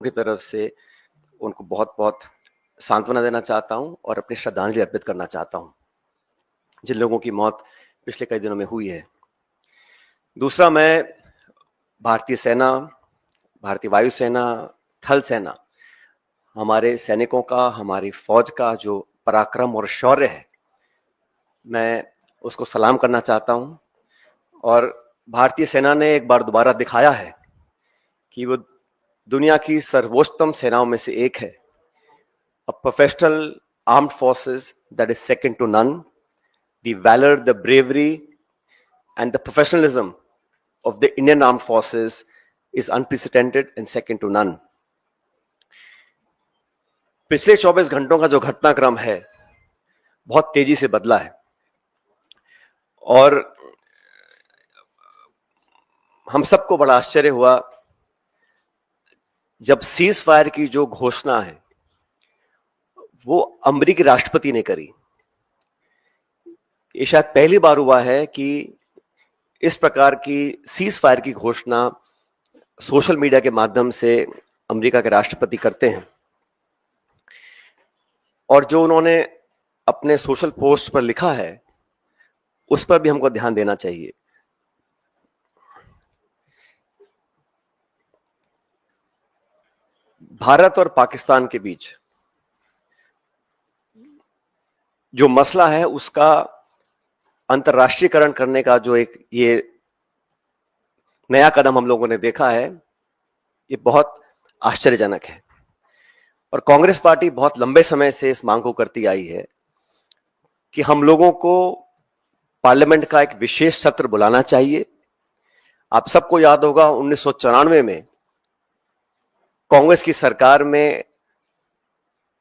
की तरफ से उनको बहुत बहुत सांत्वना देना चाहता हूं और अपनी श्रद्धांजलि अर्पित करना चाहता हूं जिन लोगों की मौत पिछले कई दिनों में हुई है। दूसरा, मैं भारतीय सेना, भारतीय वायुसेना, थल सेना, हमारे सैनिकों का, हमारी फौज का जो पराक्रम और शौर्य है, मैं उसको सलाम करना चाहता हूं। और भारतीय सेना ने एक बार दोबारा दिखाया है कि वो दुनिया की सर्वोत्तम सेनाओं में से एक है। A professional armed forces that is second to none. The valor, the bravery, and the professionalism of the Indian armed forces is unprecedented and second to none. पिछले 24 घंटों का जो घटनाक्रम है बहुत तेजी से बदला है और हम सबको बड़ा आश्चर्य हुआ जब सीज फायर की जो घोषणा है वो अमेरिकी राष्ट्रपति ने करी। ये शायद पहली बार हुआ है कि इस प्रकार की सीज फायर की घोषणा सोशल मीडिया के माध्यम से अमेरिका के राष्ट्रपति करते हैं। और जो उन्होंने अपने सोशल पोस्ट पर लिखा है उस पर भी हमको ध्यान देना चाहिए। भारत और पाकिस्तान के बीच जो मसला है उसका अंतर्राष्ट्रीयकरण करने का जो एक ये नया कदम हम लोगों ने देखा है, ये बहुत आश्चर्यजनक है। और कांग्रेस पार्टी बहुत लंबे समय से इस मांग को करती आई है कि हम लोगों को पार्लियामेंट का एक विशेष सत्र बुलाना चाहिए। आप सबको याद होगा 1994 में कांग्रेस की सरकार में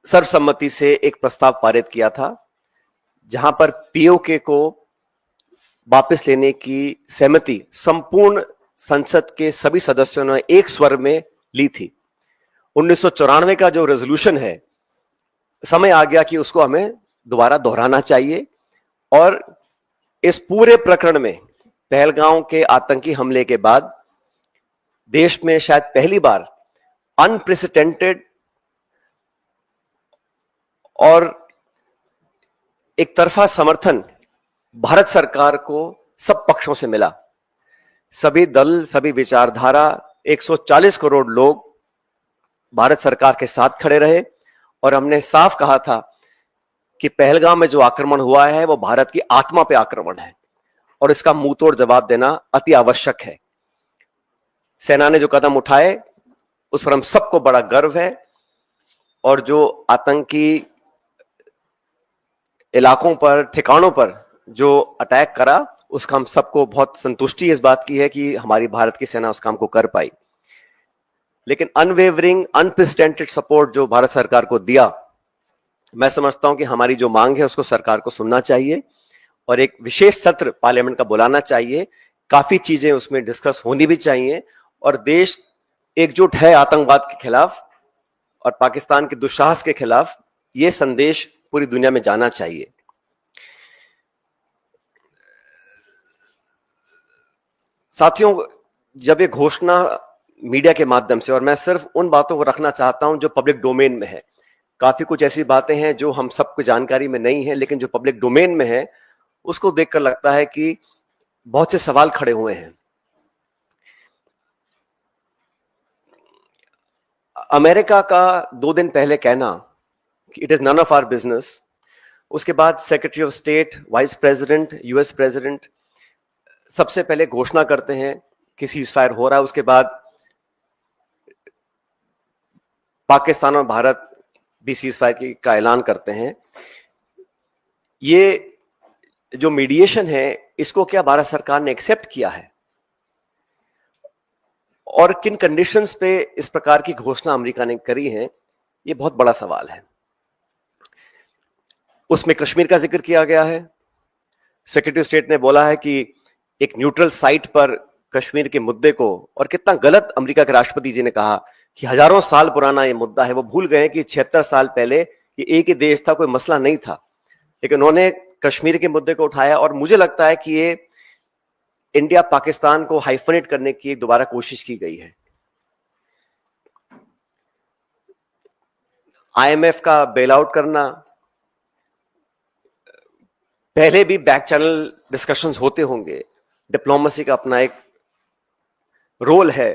सर्वसम्मति से एक प्रस्ताव पारित किया था जहां पर पीओके को वापस लेने की सहमति संपूर्ण संसद के सभी सदस्यों ने एक स्वर में ली थी। 1994 का जो रेजोल्यूशन है, समय आ गया कि उसको हमें दोबारा दोहराना चाहिए। और इस पूरे प्रकरण में पहलगांव के आतंकी हमले के बाद देश में शायद पहली बार अनप्रेसिडेंटेड और एक तरफा समर्थन भारत सरकार को सब पक्षों से मिला। सभी दल, सभी विचारधारा, 140 करोड़ लोग भारत सरकार के साथ खड़े रहे और हमने साफ कहा था कि पहलगाम में जो आक्रमण हुआ है वो भारत की आत्मा पे आक्रमण है और इसका मुंहतोड़ जवाब देना अति आवश्यक है। सेना ने जो कदम उठाए उस पर हम सबको बड़ा गर्व है और जो आतंकी इलाकों पर, ठिकानों पर जो अटैक करा उसका हम सबको बहुत संतुष्टि इस बात की है कि हमारी भारत की सेना उस काम को कर पाई। लेकिन अनवेवरिंग, अनप्रेसिडेंटेड सपोर्ट जो भारत सरकार को दिया, मैं समझता हूं कि हमारी जो मांग है उसको सरकार को सुनना चाहिए और एक विशेष सत्र पार्लियामेंट का बुलाना चाहिए। काफी चीजें उसमें डिस्कस होनी भी चाहिए और देश एकजुट है आतंकवाद के खिलाफ और पाकिस्तान के दुस्साहस के खिलाफ। यह संदेश पूरी दुनिया में जाना चाहिए। साथियों, जब ये घोषणा मीडिया के माध्यम से, और मैं सिर्फ उन बातों को रखना चाहता हूं जो पब्लिक डोमेन में है, काफी कुछ ऐसी बातें हैं जो हम सबको जानकारी में नहीं है, लेकिन जो पब्लिक डोमेन में है उसको देखकर लगता है कि बहुत से सवाल खड़े हुए हैं। अमेरिका का 2 दिन पहले कहना कि it is none of our business, उसके बाद secretary of state, vice president, US president सबसे पहले घोषणा करते हैं कि सीज फायर हो रहा है, उसके बाद पाकिस्तान और भारत भी सीज फायर का ऐलान करते हैं। ये जो मीडिएशन है इसको क्या भारत सरकार ने एक्सेप्ट किया है और किन कंडीशंस पे इस प्रकार की घोषणा अमेरिका ने करी है, ये बहुत बड़ा सवाल है। उसमें कश्मीर का जिक्र किया गया है। सेक्रेटरी स्टेट ने बोला है कि एक न्यूट्रल साइट पर कश्मीर के मुद्दे को, और कितना गलत अमेरिका के राष्ट्रपति जी ने कहा कि हजारों साल पुराना ये मुद्दा है। वो भूल गए कि 76 साल पहले ये एक ही देश था, कोई मसला नहीं था, लेकिन उन्होंने कश्मीर के मुद्दे को उठाया और मुझे लगता है कि ये इंडिया पाकिस्तान को हाइफनेट करने की दोबारा कोशिश की गई है। आईएमएफ का बेल आउट करना, पहले भी बैक चैनल डिस्कशंस होते होंगे, डिप्लोमेसी का अपना एक रोल है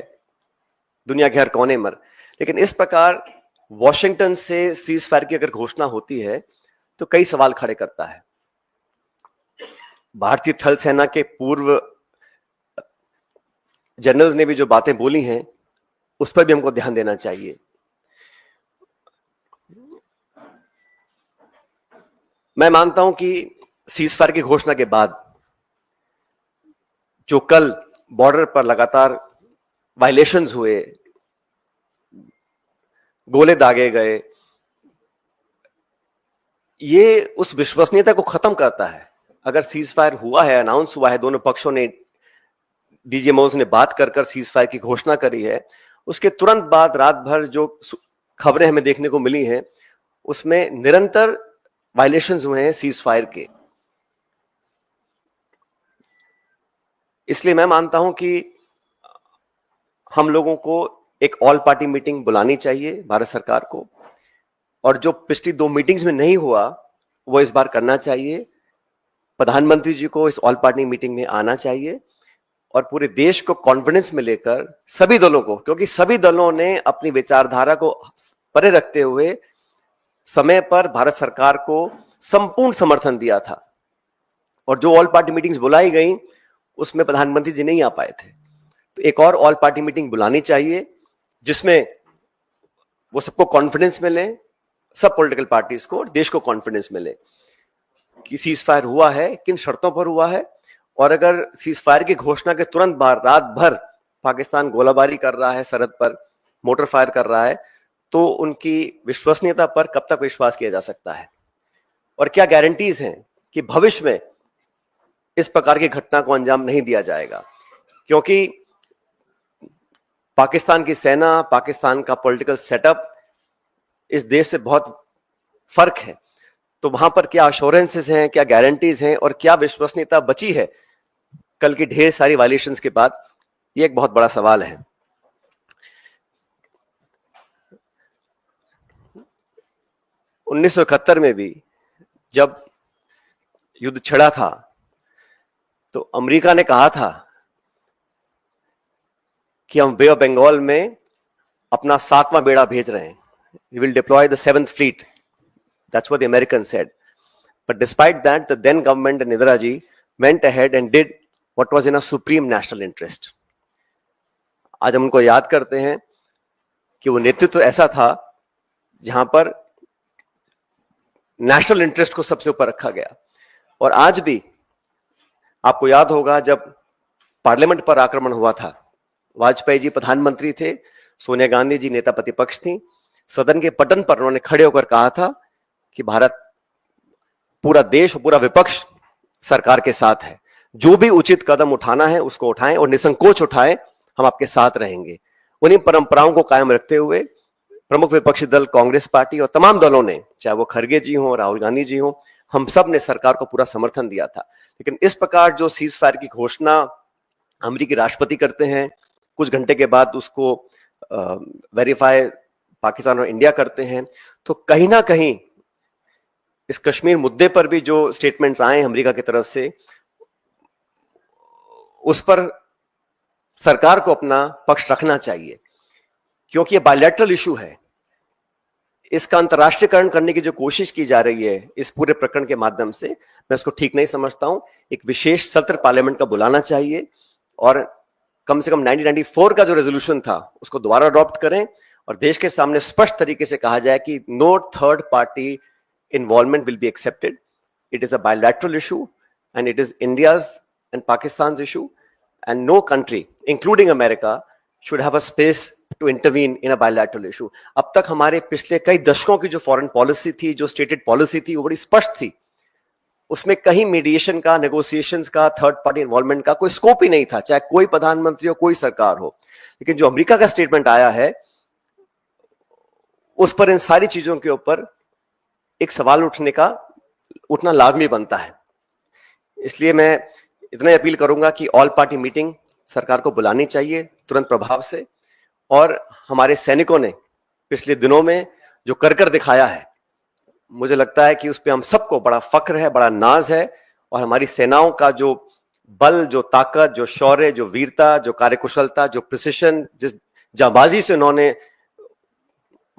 दुनिया के हर कोने में, लेकिन इस प्रकार वॉशिंगटन से सीज फायर की अगर घोषणा होती है तो कई सवाल खड़े करता है। भारतीय थल सेना के पूर्व जनरल्स ने भी जो बातें बोली हैं उस पर भी हमको ध्यान देना चाहिए। मैं मानता हूं कि सीज फायर की घोषणा के बाद जो कल बॉर्डर पर लगातार वायलेशंस हुए, गोले दागे गए, ये उस विश्वसनीयता को खत्म करता है। अगर सीज फायर हुआ है, अनाउंस हुआ है, दोनों पक्षों ने, डीजीएमओज ने बात कर सीज फायर की घोषणा करी है, उसके तुरंत बाद रात भर जो खबरें हमें देखने को मिली हैं उसमें निरंतर वायलेशंस हुए हैं सीज फायर के। इसलिए मैं मानता हूं कि हम लोगों को एक ऑल पार्टी मीटिंग बुलानी चाहिए भारत सरकार को, और जो पिछली 2 मीटिंग्स में नहीं हुआ वो इस बार करना चाहिए। प्रधानमंत्री जी को इस ऑल पार्टी मीटिंग में आना चाहिए और पूरे देश को कॉन्फिडेंस में लेकर, सभी दलों को, क्योंकि सभी दलों ने अपनी विचारधारा को परे रखते हुए समय पर भारत सरकार को संपूर्ण समर्थन दिया था, और जो ऑल पार्टी मीटिंग्स बुलाई गई उसमें प्रधानमंत्री जी नहीं आ पाए थे। तो एक और ऑल पार्टी मीटिंग बुलानी चाहिए जिसमें वो सबको कॉन्फिडेंस मिले, सब पॉलिटिकल पार्टीज को और देश को कॉन्फिडेंस मिले कि सीज फायर हुआ है, किन शर्तों पर हुआ है, और अगर सीज फायर की घोषणा के तुरंत बाद रात भर पाकिस्तान गोलाबारी कर रहा है, सरहद पर मोटर फायर कर रहा है, तो उनकी विश्वसनीयता पर कब तक विश्वास किया जा सकता है, और क्या गारंटीज हैं कि भविष्य में इस प्रकार की घटना को अंजाम नहीं दिया जाएगा। क्योंकि पाकिस्तान की सेना, पाकिस्तान का पॉलिटिकल सेटअप इस देश से बहुत फर्क है, तो वहां पर क्या अश्योरेंसेस हैं, क्या गारंटीज हैं, और क्या विश्वसनीयता बची है कल की ढेर सारी वायलेशंस के बाद, ये एक बहुत बड़ा सवाल है। उन्नीस में भी जब युद्ध छिड़ा था तो अमेरिका ने कहा था कि हम बे ऑफ बंगाल में अपना 7वां बेड़ा भेज रहे हैं, we will deploy the 7th fleet. That's what the Americans said. But despite that, the then government and Indira ji went ahead and did what was in a supreme national interest. आज हम उनको याद करते हैं कि वो नेतृत्व ऐसा था जहां पर नेशनल इंटरेस्ट को सबसे ऊपर रखा गया। और आज भी आपको याद होगा जब पार्लियामेंट पर आक्रमण हुआ था, वाजपेयी जी प्रधानमंत्री थे, सोनिया गांधी जी नेता प्रतिपक्ष थी, सदन के पटन पर उन्होंने खड़े होकर कहा था कि भारत, पूरा देश और पूरा विपक्ष सरकार के साथ है, जो भी उचित कदम उठाना है उसको उठाएं और निसंकोच उठाएं, हम आपके साथ रहेंगे। उन्हीं परंपराओं को कायम रखते हुए प्रमुख विपक्षी दल कांग्रेस पार्टी और तमाम दलों ने, चाहे वो खरगे जी हो, राहुल गांधी जी हो, हम सब ने सरकार को पूरा समर्थन दिया था। लेकिन इस प्रकार जो सीज फायर की घोषणा अमेरिकी राष्ट्रपति करते हैं, कुछ घंटे के बाद उसको वेरीफाई पाकिस्तान और इंडिया करते हैं, तो कहीं ना कहीं इस कश्मीर मुद्दे पर भी जो स्टेटमेंट्स आए अमेरिका की तरफ से, उस पर सरकार को अपना पक्ष रखना चाहिए, क्योंकि ये बायलैटरल इशू है। इसका अंतर्राष्ट्रीयकरण करने की जो कोशिश की जा रही है इस पूरे प्रकरण के माध्यम से, मैं इसको ठीक नहीं समझता हूं। एक विशेष सत्र पार्लियामेंट का बुलाना चाहिए और कम से कम 1994 का जो रेजोल्यूशन था उसको दोबारा अडॉप्ट करें और देश के सामने स्पष्ट तरीके से कहा जाए कि no third party involvement will be accepted. It is a bilateral issue and it is India's and Pakistan issue and no country including America should have a space to intervene in a bilateral issue. अब तक हमारे पिछले कई दशकों की जो foreign policy थी, जो स्टेटेड पॉलिसी थी, वो बड़ी स्पष्ट थी। उसमें कहीं मीडिएशन का, नेगोशिएशंस का, थर्ड पार्टी इन्वॉल्वमेंट का कोई स्कोप ही नहीं था, चाहे कोई प्रधानमंत्री हो, कोई सरकार हो। लेकिन जो अमेरिका का स्टेटमेंट आया है उस पर इन सारी चीजों के ऊपर एक सवाल उठना लाजमी बनता है। इसलिए मैं इतना अपील करूंगा कि ऑल पार्टी मीटिंग सरकार को बुलानी चाहिए तुरंत प्रभाव से। और हमारे सैनिकों ने पिछले दिनों में जो कर दिखाया है, मुझे लगता है कि उस पर हम सबको बड़ा फख्र है, बड़ा नाज है। और हमारी सेनाओं का जो बल, जो ताकत, जो शौर्य, जो वीरता, जो कार्यकुशलता, जो प्रिसिशन, जिस जाबाजी से उन्होंने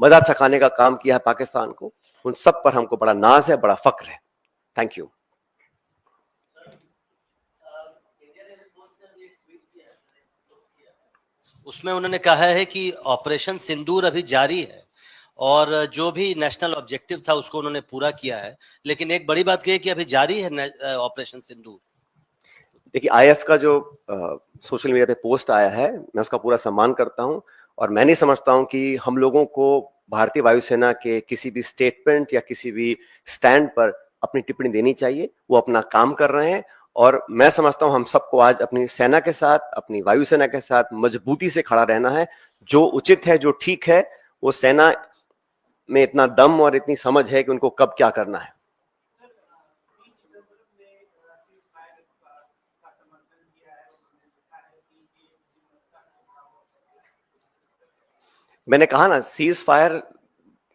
मजा चखाने का काम किया है पाकिस्तान को, उन सब पर हमको बड़ा नाज है, बड़ा फख्र है। Thank you. उसमें उन्होंने कहा है कि ऑपरेशन सिंदूर अभी जारी है और जो भी नेशनल ऑब्जेक्टिव था उसको उन्होंने पूरा किया है, लेकिन एक बड़ी बात यह कि अभी जारी है ऑपरेशन सिंदूर। देखिए, आईएफ का जो सोशल मीडिया पे पोस्ट आया है, मैं उसका पूरा सम्मान करता हूं और मैं नहीं समझता हूं कि हम लोगों को भारतीय वायुसेना के किसी भी स्टेटमेंट या किसी भी स्टैंड पर अपनी टिप्पणी देनी चाहिए। वो अपना काम कर रहे हैं और मैं समझता हूं हम सबको आज अपनी सेना के साथ, अपनी वायुसेना के साथ मजबूती से खड़ा रहना है। जो उचित है, जो ठीक है, वो सेना में इतना दम और इतनी समझ है कि उनको कब क्या करना है। मैंने कहा ना, सीज फायर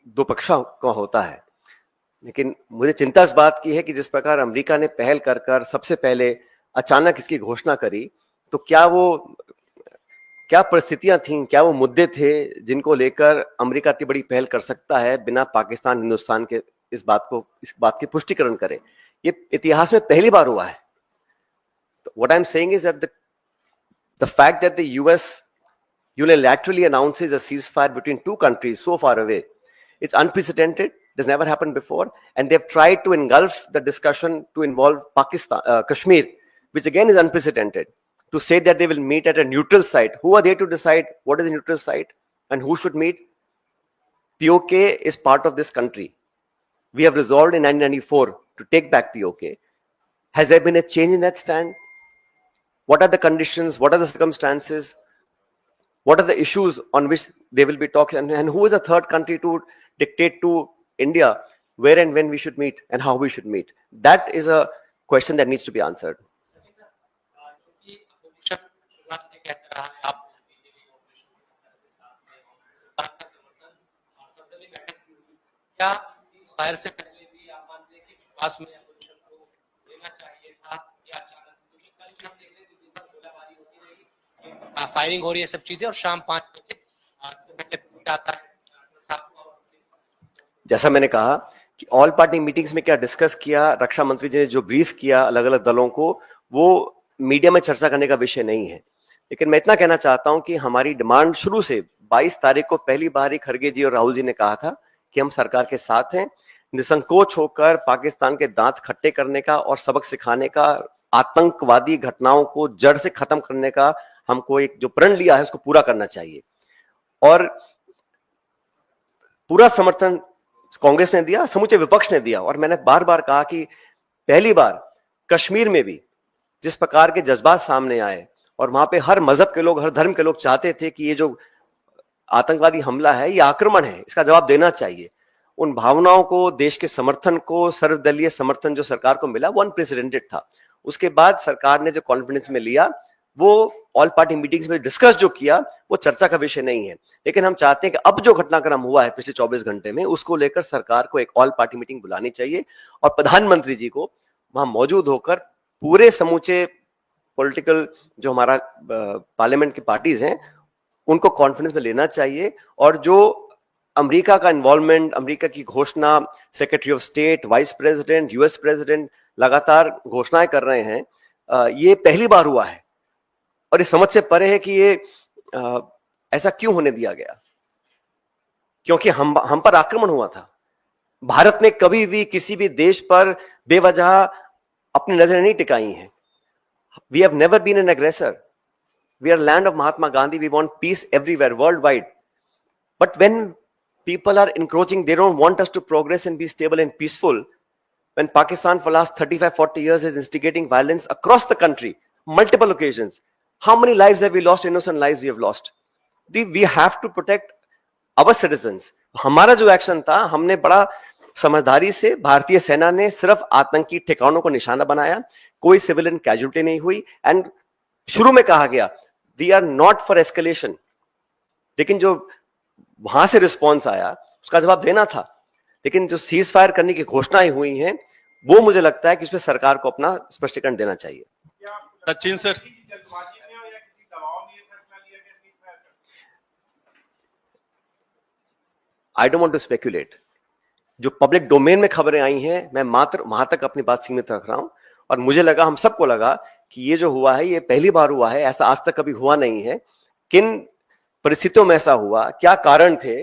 दो पक्षों का होता है, लेकिन मुझे चिंता इस बात की है कि जिस प्रकार अमेरिका ने पहल कर सबसे पहले अचानक इसकी घोषणा करी, तो क्या परिस्थितियां थीं, क्या वो मुद्दे थे जिनको लेकर अमेरिका इतनी बड़ी पहल कर सकता है बिना पाकिस्तान, हिंदुस्तान के इस बात की पुष्टिकरण करे। ये इतिहास में पहली बार हुआ है। What I am saying is that the fact that the US unilaterally announces a ceasefire between two countries so far away, it's unprecedented. It has never happened before, and they've tried to engulf the discussion to involve Kashmir, which again is unprecedented. To say that they will meet at a neutral site, who are they to decide what is a neutral site and who should meet? POK is part of this country. We have resolved in 1994 to take back POK. Has there been a change in that stand? What are the conditions? What are the circumstances? What are the issues on which they will be talking, and who is a third country to dictate to India where and when we should meet and how we should meet? That is a question that needs to be answered. Firing हो रही है, सब चीजें, और शाम 5 बजे आता है। जैसा मैंने कहा कि ऑल पार्टी मीटिंग्स में क्या डिस्कस किया, रक्षा मंत्री जी ने जो ब्रीफ किया अलग अलग दलों को, वो मीडिया में चर्चा करने का विषय नहीं है। लेकिन मैं इतना कहना चाहता हूं कि हमारी डिमांड शुरू से 22 तारीख को पहली बार ही खड़गे जी और राहुल जी ने कहा था कि हम सरकार के साथ हैं, निसंकोच होकर पाकिस्तान के दांत खट्टे करने का और सबक सिखाने का, आतंकवादी घटनाओं को जड़ से खत्म करने का हमको एक जो प्रण लिया है उसको पूरा करना चाहिए। और पूरा समर्थन कांग्रेस ने दिया, समूचे विपक्ष ने दिया। और मैंने बार बार कहा कि पहली बार कश्मीर में भी जिस प्रकार के जज्बात सामने आए और वहां पे हर मजहब के लोग, हर धर्म के लोग चाहते थे कि ये जो आतंकवादी हमला है, ये आक्रमण है, इसका जवाब देना चाहिए। उन भावनाओं को, देश के समर्थन को, सर्वदलीय समर्थन जो सरकार को मिला, वो अनप्रेसिडेंटेड था। उसके बाद सरकार ने जो कॉन्फिडेंस में लिया, वो ऑल पार्टी मीटिंग्स में डिस्कस जो किया, वो चर्चा का विषय नहीं है। लेकिन हम चाहते हैं कि अब जो घटनाक्रम हुआ है पिछले 24 घंटे में, उसको लेकर सरकार को एक ऑल पार्टी मीटिंग बुलानी चाहिए और प्रधानमंत्री जी को वहां मौजूद होकर पूरे समूचे पॉलिटिकल जो हमारा पार्लियामेंट की पार्टीज हैं, उनको कॉन्फिडेंस में लेना चाहिए। और जो अमेरिका का इन्वॉल्वमेंट, अमेरिका की घोषणा, secretary of state, vice president, US president लगातार घोषणाएं कर रहे हैं, ये पहली बार हुआ है और इस समझ से परे है कि ये ऐसा क्यों होने दिया गया, क्योंकि हम पर आक्रमण हुआ था। भारत ने कभी भी किसी भी देश पर बेवजह अपनी नजरें नहीं टिकाई हैं। We have never been an aggressor. We are land of Mahatma Gandhi. We want peace everywhere, worldwide. But when people are encroaching, they don't want us to progress and be stable and peaceful. When Pakistan for the last 35, 40 years is instigating violence across the country, multiple occasions, how many lives have we lost? Innocent lives we have lost. We have to protect our citizens. हमारा जो action था, हमने बड़ा समझदारी से, भारतीय सेना ने सिर्फ आतंकी ठिकानों को निशाना बनाया, कोई सिविलियन कैजुअल्टी नहीं हुई। एंड शुरू में कहा गया we are not for escalation, लेकिन जो वहां से रिस्पॉन्स आया, उसका जवाब देना था। लेकिन जो सीज फायर करने की घोषणाएं हुई हैं, वो मुझे लगता है कि उसमें सरकार को अपना स्पष्टीकरण देना चाहिए। Sachin sir, I don't want to speculate. जो पब्लिक डोमेन में खबरें आई हैं, मैं मात्र वहां तक अपनी बात सीमित रख रहा हूं। और मुझे लगा, हम सबको लगा कि ये जो हुआ है, ये पहली बार हुआ है, ऐसा आज तक कभी हुआ नहीं है। किन परिस्थितियों में ऐसा हुआ, क्या कारण थे,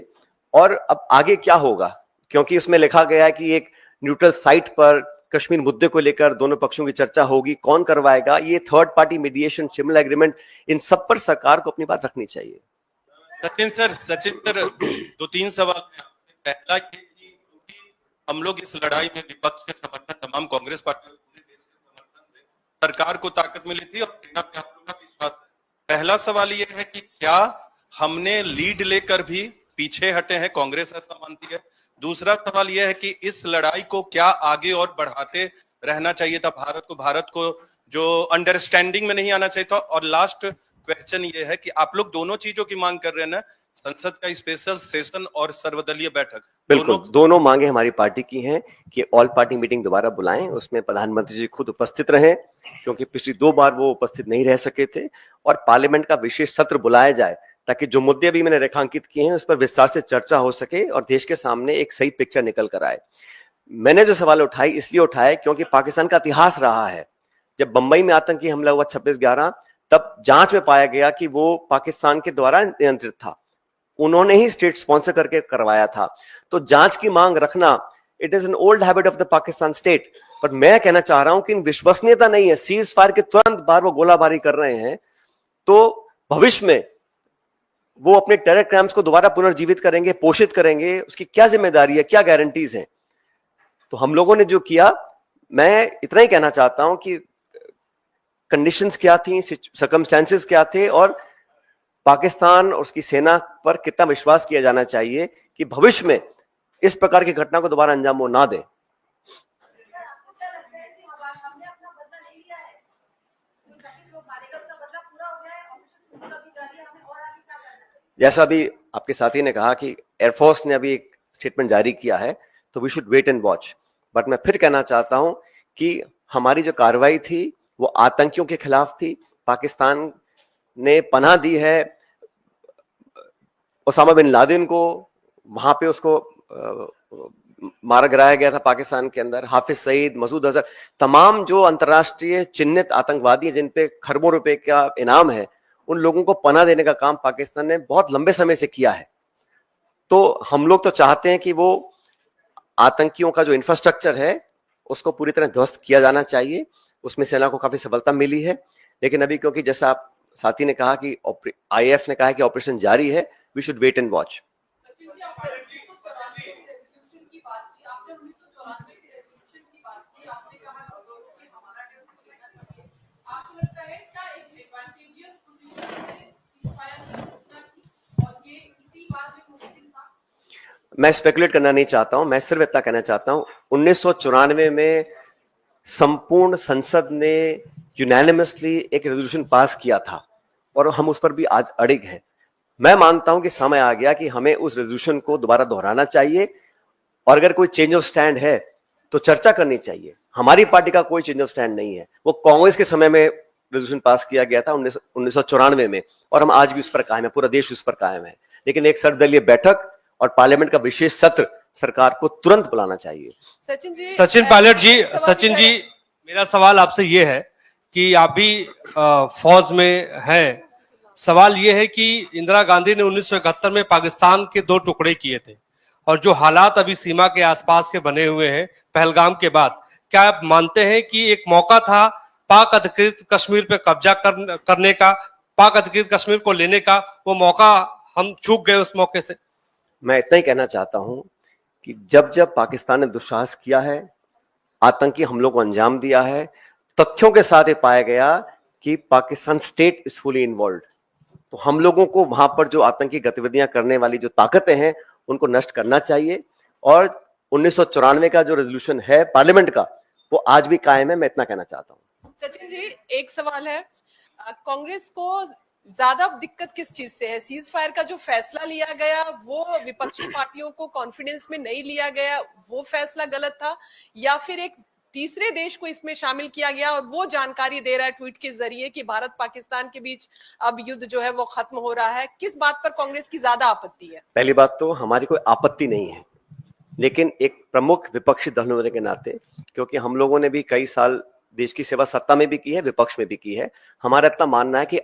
और अब आगे क्या होगा? क्योंकि इसमें लिखा गया है कि एक न्यूट्रल साइट पर कश्मीर मुद्दे को लेकर दोनों पक्षों की चर्चा होगी, कौन करवाएगा, ये third party mediation, Shimla agreement, इन सब पर सरकार को अपनी बात रखनी चाहिए। सचिन सर 2-3 सवाल हैं आपसे। पहला ये कि हम लोग इस लड़ाई में विपक्ष के समर्थन, तमाम कांग्रेस पार्टी और पूरे देश के समर्थन से सरकार को ताकत मिली थी और सेना पे आप लोग का विश्वास है। पहला सवाल ये है कि क्या हमने लीड लेकर भी पीछे हटे हैं, कांग्रेस ऐसा मानती है? दूसरा सवाल यह है कि इस लड़ाई को क्या आगे और बढ़ाते रहना चाहिए था भारत को जो अंडरस्टैंडिंग में नहीं आना चाहिए था? और लास्ट क्वेश्चन ये है कि आप लोग दोनों चीजों की मांग कर रहे हैं ना, संसद का स्पेशल सेशन और सर्वदलीय बैठक। बिल्कुल, दोनों मांगे हमारी पार्टी की हैं कि ऑल पार्टी मीटिंग दोबारा बुलाएं, उसमें प्रधानमंत्री जी खुद उपस्थित रहें, क्योंकि पिछली 2 बार वो उपस्थित नहीं रह सके थे, और पार्लियामेंट का विशेष सत्र बुलाया जाए ताकि जो मुद्दे अभी मैंने रेखांकित किए हैं उस पर विस्तार से चर्चा हो सके और देश के सामने एक सही पिक्चर निकल कर आए। मैंने जो सवाल उठाई इसलिए उठाए क्योंकि पाकिस्तान का इतिहास रहा है। जब बंबई में आतंकी हमला हुआ 26/11, तब जांच में पाया गया कि वो पाकिस्तान के द्वारा नियंत्रित था, उन्होंने ही स्टेट स्पॉन्सर करके करवाया था। तो जांच की मांग रखना, it is an old habit of the Pakistan state. पर मैं कहना चाह रहा हूं कि विश्वसनीयता नहीं है। सीज फायर के तुरंत बाद वो गोलाबारी कर रहे हैं, तो भविष्य में वो अपने टेरर क्राइम्स को दोबारा पुनर्जीवित करेंगे, पोषित करेंगे, उसकी क्या जिम्मेदारी है, क्या गारंटीज हैं? तो हम लोगों ने जो किया, मैं इतना ही कहना चाहता हूं कि कंडीशंस क्या थी, सर्कमस्टेंसेस क्या थे, और पाकिस्तान और उसकी सेना पर कितना विश्वास किया जाना चाहिए कि भविष्य में इस प्रकार की घटना को दोबारा अंजाम वो ना दे। जैसा अभी आपके साथी ने कहा कि एयरफोर्स ने अभी एक स्टेटमेंट जारी किया है, तो we should wait and watch. But मैं फिर कहना चाहता हूं कि हमारी जो कार्रवाई थी वो आतंकियों के खिलाफ थी। पाकिस्तान ने पनाह दी है ओसामा बिन लादेन को, वहां पे उसको मारा गिराया गया था पाकिस्तान के अंदर। हाफिज सईद, मसूद अजहर, तमाम जो अंतर्राष्ट्रीय चिन्हित आतंकवादी हैं जिन पे खरबों रुपए का इनाम है, उन लोगों को पनाह देने का काम पाकिस्तान ने बहुत लंबे समय से किया है। तो हम लोग तो चाहते हैं कि वो आतंकियों का जो इंफ्रास्ट्रक्चर है उसको पूरी तरह ध्वस्त किया जाना चाहिए। उसमें सेना को काफी सफलता मिली है, लेकिन अभी क्योंकि जैसा आप साथी ने कहा कि आईएफ ने कहा कि ऑपरेशन जारी है, we should wait and watch. मैं स्पेकुलेट करना नहीं चाहता हूं, मैं सिर्फ इतना कहना चाहता हूं 1994 में संपूर्ण संसद ने यूनानिमसली एक रेजोल्यूशन पास किया था और हम उस पर भी आज अड़िग हैं। मैं मानता हूं कि समय आ गया कि हमें उस रेजोल्यूशन को दोबारा दोहराना चाहिए, और अगर कोई चेंज ऑफ स्टैंड है तो चर्चा करनी चाहिए। हमारी पार्टी का कोई चेंज ऑफ स्टैंड नहीं है, वो कांग्रेस के समय में रेजोल्यूशन पास किया गया था 1994 में, और हम आज भी उस पर कायम है, पूरा देश उस पर कायम है। लेकिन एक सर्वदलीय बैठक और पार्लियामेंट का विशेष सत्र सरकार को तुरंत बुलाना चाहिए। सचिन पायलट जी, मेरा सवाल आपसे ये है कि आप भी फौज में हैं। सवाल ये है कि इंदिरा गांधी ने 1971 में पाकिस्तान के 2 टुकड़े किए थे, और जो हालात अभी सीमा के आसपास के बने हुए हैं पहलगाम के बाद, क्या आप मानते हैं कि एक मौका था पाक अधिकृत कश्मीर पे कब्जा करने का, पाक अधिकृत कश्मीर को लेने का, वो मौका हम चूक गए उस मौके से? मैं इतना ही कहना चाहता हूं कि जब जब पाकिस्तान ने दुस्साहस किया है, आतंकी हमलों को अंजाम दिया है, तथ्यों के साथ ये पाया गया कि Pakistan state is fully involve, तो हम लोगों को वहां पर जो आतंकी गतिविधियां करने वाली जो ताकतें हैं उनको नष्ट करना चाहिए। और 1994 का जो रेजोल्यूशन है पार्लियामेंट का, वो आज भी कायम है। मैं इतना कहना चाहता हूं। सचिन जी, एक सवाल है, कांग्रेस को ज्यादा दिक्कत किस चीज से है? सीज फायर का जो फैसला लिया गया वो विपक्षी पार्टियों को कॉन्फिडेंस में नहीं लिया गया, वो फैसला गलत था, या फिर एक तीसरे देश को इसमें शामिल किया गया और वो जानकारी दे रहा है ट्वीट के जरिए कि भारत पाकिस्तान के बीच अब युद्ध जो है वो खत्म हो रहा है? किस बात पर कांग्रेस की ज्यादा आपत्ति है? पहली बात तो हमारी कोई आपत्ति नहीं है, लेकिन एक प्रमुख विपक्षी दल होने के नाते, क्योंकि हम लोगों ने भी कई साल देश की सेवा सत्ता में भी की है, विपक्ष में भी की है, हमारा इतना मानना है कि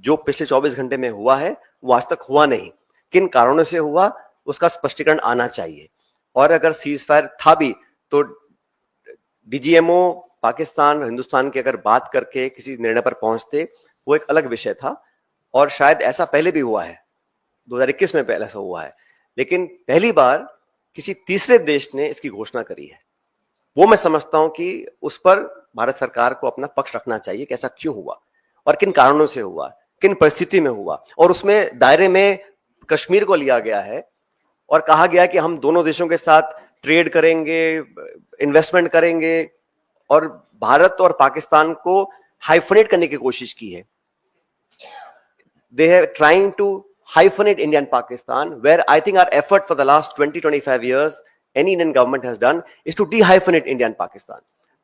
जो पिछले 24 घंटे में हुआ है वो आज तक हुआ नहीं, किन कारणों से हुआ उसका स्पष्टीकरण आना चाहिए। और अगर सीज फायर था भी तो डीजीएमओ पाकिस्तान हिंदुस्तान की अगर बात करके किसी निर्णय पर पहुंचते, वो एक अलग विषय था। और शायद ऐसा पहले भी हुआ है, 2021 में पहले ऐसा हुआ है, लेकिन पहली बार किसी तीसरे देश ने इसकी घोषणा करी है। वो मैं समझता हूं कि उस पर भारत सरकार को अपना पक्ष रखना चाहिए कि ऐसा क्यों हुआ और किन कारणों से हुआ, किन परिस्थिति में हुआ। और उसमें दायरे में कश्मीर को लिया गया है और कहा गया कि हम दोनों देशों के साथ ट्रेड करेंगे, इन्वेस्टमेंट करेंगे, और भारत और पाकिस्तान को हाइफनेट करने की कोशिश की है। They are trying to hyphenate India and Pakistan, where I think our effort for the last 20-25 years, any Indian government has done, is to de-hyphenate India and Pakistan.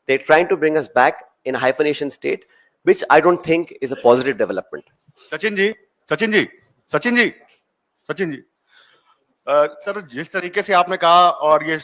They're trying to bring us back in a hyphenation state, which I don't think is a positive development. Sachin ji, sir जिस तरीके से आपने कहा, और ये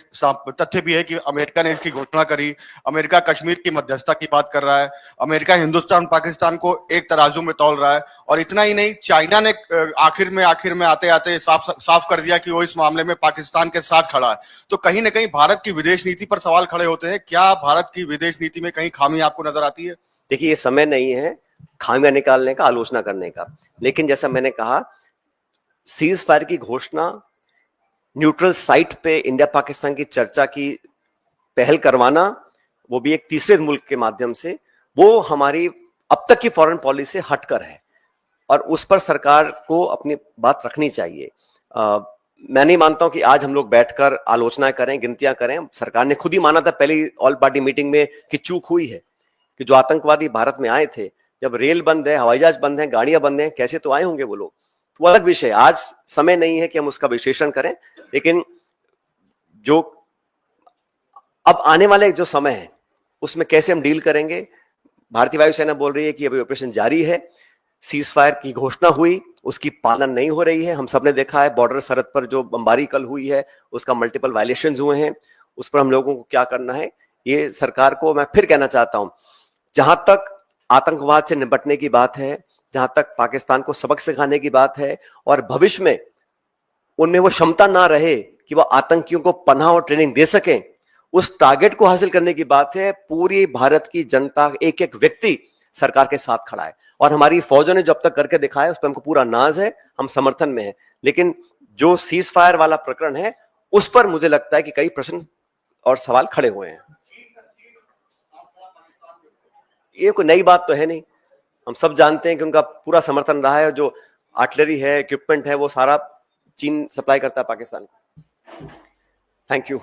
तथ्य भी है कि अमेरिका ने इसकी घोषणा करी, अमेरिका कश्मीर की मध्यस्थता की बात कर रहा है, अमेरिका हिंदुस्तान पाकिस्तान को एक तराजू में तौल रहा है, और इतना ही नहीं, चाइना ने आखिर में आते आते साफ कर दिया कि वो इस मामले में पाकिस्तान के साथ खड़ा है। तो कहीं ना कहीं भारत की विदेश नीति पर सवाल खड़े होते हैं। क्या भारत की विदेश नीति में कहीं खामी आपको नजर आती है? देखिए, ये समय नहीं है खामियां निकालने का, आलोचना करने का, लेकिन जैसा मैंने कहा, सीज फायर की घोषणा, न्यूट्रल साइट पे इंडिया पाकिस्तान की चर्चा की पहल करवाना, वो भी एक तीसरे मुल्क के माध्यम से, वो हमारी अब तक की फॉरेन पॉलिसी से हटकर है और उस पर सरकार को अपनी बात रखनी चाहिए। मैं नहीं मानता हूं कि आज हम लोग बैठकर आलोचना करें, गिनतियां करें। सरकार ने खुद ही माना था पहली ऑल पार्टी मीटिंग में कि चूक हुई है, कि जो आतंकवादी भारत में आए थे, जब रेल बंद है, हवाई जहाज बंद है, गाड़ियां बंद हैं, कैसे तो आए होंगे वो लोग, वो अलग विषय। आज समय नहीं है कि हम उसका विश्लेषण करें, लेकिन जो अब आने वाले जो समय है उसमें कैसे हम डील करेंगे। भारतीय वायुसेना बोल रही है कि अभी ऑपरेशन जारी है, सीज फायर की घोषणा हुई, उसकी पालन नहीं हो रही है। हम सबने देखा है बॉर्डर सरहद पर जो बमबारी कल हुई है, उसका मल्टीपल वायलेशंस हुए हैं, उस पर हम लोगों को क्या करना है, ये सरकार को मैं फिर कहना चाहता हूं। जहां तक आतंकवाद से निपटने की बात है, जहां तक पाकिस्तान को सबक सिखाने की बात है, और भविष्य में उनमें वो क्षमता ना रहे कि वो आतंकियों को पनाह और ट्रेनिंग दे सकें, उस टारगेट को हासिल करने की बात है। पूरी भारत की जनता, एक एक व्यक्ति सरकार के साथ खड़ा है, और हमारी फौजों ने जब तक करके दिखाया उस पर हमको पूरा नाज है, हम समर्थन में हैं। लेकिन जो सीज फायर वाला प्रकरण है, उस पर मुझे लगता है कि कई प्रश्न और सवाल खड़े हुए हैं। ये कोई नई बात तो है नहीं, हम सब जानते हैं कि उनका पूरा समर्थन रहा है। जो आर्टिलरी है, इक्विपमेंट है, वो सारा चीन सप्लाई करता है पाकिस्तान को। Thank you.